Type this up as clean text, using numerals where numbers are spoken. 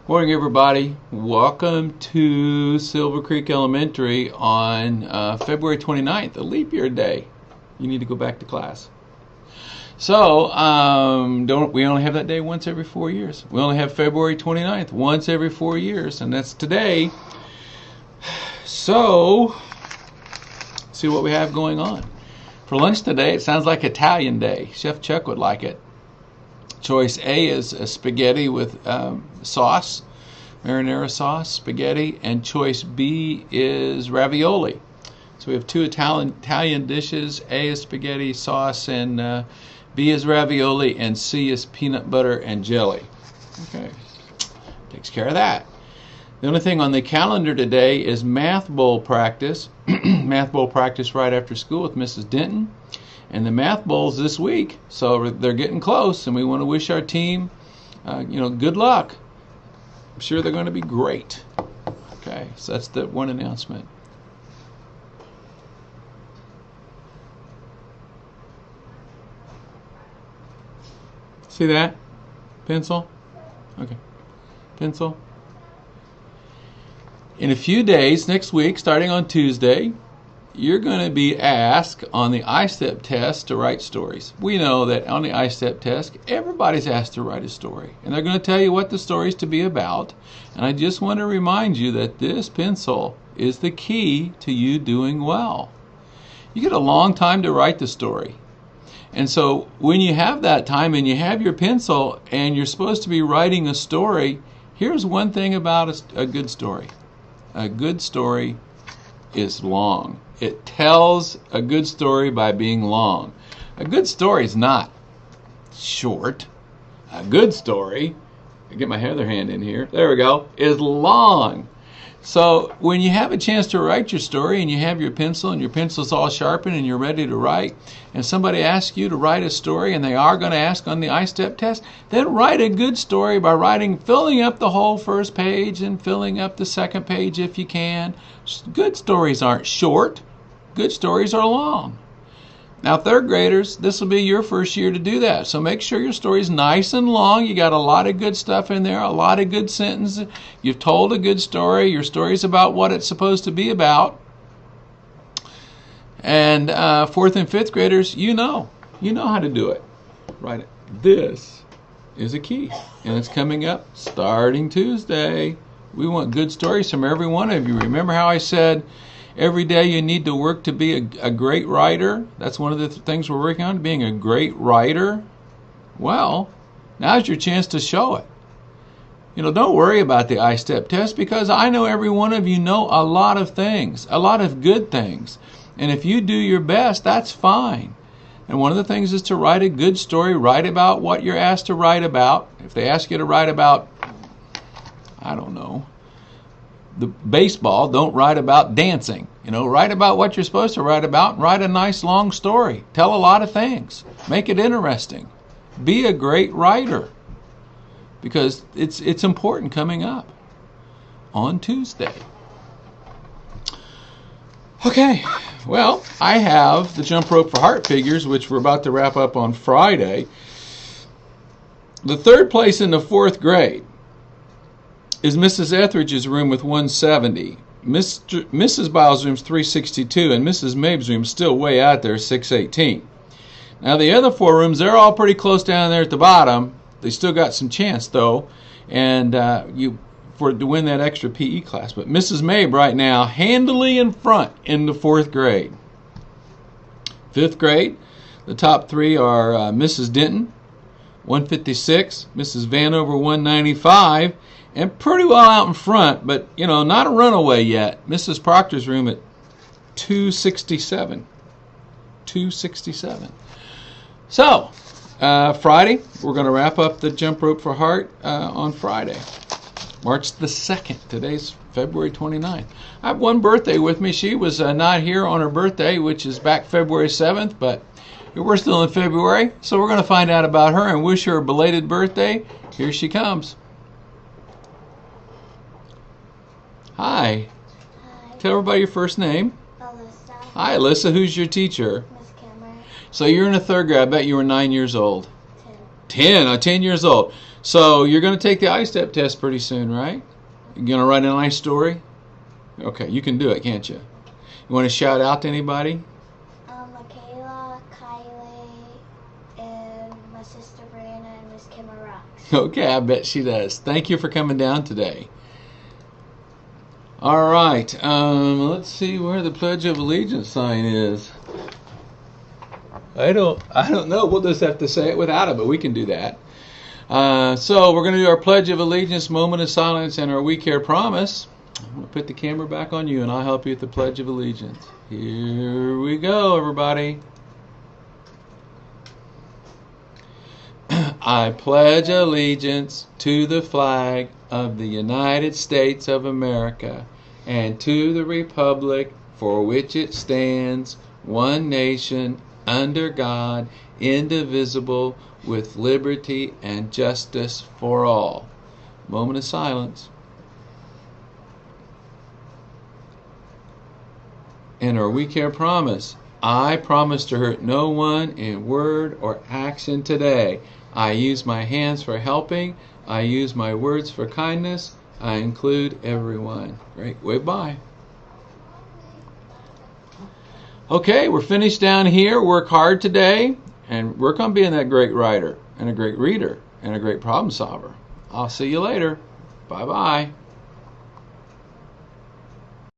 Morning, everybody. Welcome to Silver Creek Elementary on February 29th, a leap year day. You need to go back to class. So, we only have that day once every 4 years. We only have February 29th once every 4 years, and that's today. So, see what we have going on. For lunch today, it sounds like Italian day. Chef Chuck would like it. Choice A is a spaghetti with sauce, marinara sauce, spaghetti, and choice B is ravioli. So we have two Italian dishes. A is spaghetti sauce, and B is ravioli, and C is peanut butter and jelly. Okay, takes care of that. The only thing on the calendar today is math bowl practice. Math bowl practice right after school with Mrs. Denton. And the math bowl's this week, so they're getting close, and we want to wish our team, good luck. I'm sure they're going to be great. Okay, so that's the one announcement. See that? Pencil? Okay. Pencil? In a few days, next week, starting on Tuesday, you're going to be asked on the I-STEP test to write stories. We know that on the I-STEP test, everybody's asked to write a story. And they're going to tell you what the story is to be about. And I just want to remind you that this pencil is the key to you doing well. You get a long time to write the story. And so when you have that time and you have your pencil and you're supposed to be writing a story, here's one thing about a good story. A good story is long. It tells a good story by being long. A good story is not short. A good story, I get my other hand in here, there we go, is long. So when you have a chance to write your story and you have your pencil and your pencil's all sharpened and you're ready to write, and somebody asks you to write a story, and they are going to ask on the I-STEP test, then write a good story by filling up the whole first page and filling up the second page if you can. Good stories aren't short. Good stories are long. Now, third graders, this will be your first year to do that. So make sure your story's nice and long. You got a lot of good stuff in there, a lot of good sentences. You've told a good story. Your story's about what it's supposed to be about. And fourth and fifth graders, you know how to do it. Right? This is a key. And it's coming up starting Tuesday. We want good stories from every one of you. Remember how I said every day you need to work to be a great writer? That's one of the things we're working on, being a great writer. Well, now's your chance to show it. Don't worry about the I-STEP test, because I know every one of you know a lot of things, a lot of good things. And if you do your best, that's fine. And one of the things is to write a good story, write about what you're asked to write about. If they ask you to write about, I don't know, the baseball, don't write about dancing. Write about what you're supposed to write about, and write a nice long story. Tell a lot of things. Make it interesting. Be a great writer, because it's important coming up on Tuesday. Okay, well, I have the jump rope for heart figures, which we're about to wrap up on Friday. The third place in the fourth grade is Mrs. Etheridge's room with 170. Mrs. Biles' room's 362, and Mrs. Mabe's room's still way out there, 618. Now the other four rooms, they're all pretty close down there at the bottom. They still got some chance though, and to win that extra PE class. But Mrs. Mabe right now handily in front in the fourth grade. Fifth grade, the top three are Mrs. Denton, 156, Mrs. Vanover, 195. And pretty well out in front, but, not a runaway yet. Mrs. Proctor's room at 267. 267. So, Friday, we're going to wrap up the jump rope for heart on Friday, March the 2nd. Today's February 29th. I have one birthday with me. She was not here on her birthday, which is back February 7th, but we're still in February, so we're going to find out about her and wish her a belated birthday. Here she comes. Hi. Hi. Tell everybody your first name. Alyssa. Hi, Alyssa. Who's your teacher? Miss Cameron. So you're in a third grade. I bet you were 9 years old. 10. 10 years old. So you're going to take the I-STEP test pretty soon, right? You're going to write a nice story? Okay, you can do it, can't you? You want to shout out to anybody? Michaela, Kylie, and my sister Brianna, and Miss Kimma rocks. Okay, I bet she does. Thank you for coming down today. All right, let's see where the Pledge of Allegiance sign is. I don't know. We'll just have to say it without it, but we can do that. So we're going to do our Pledge of Allegiance, moment of silence, and our We Care promise. I'm going to put the camera back on you, and I'll help you with the Pledge of Allegiance. Here we go, everybody. I pledge allegiance to the flag of the United States of America and to the republic for which it stands, one nation, under God, indivisible, with liberty and justice for all. Moment of silence. And our We Care promise. I promise to hurt no one in word or action today. I use my hands for helping. I use my words for kindness. I include everyone. Great. Wave bye. Okay, we're finished down here. Work hard today and work on being that great writer and a great reader and a great problem solver. I'll see you later. Bye-bye.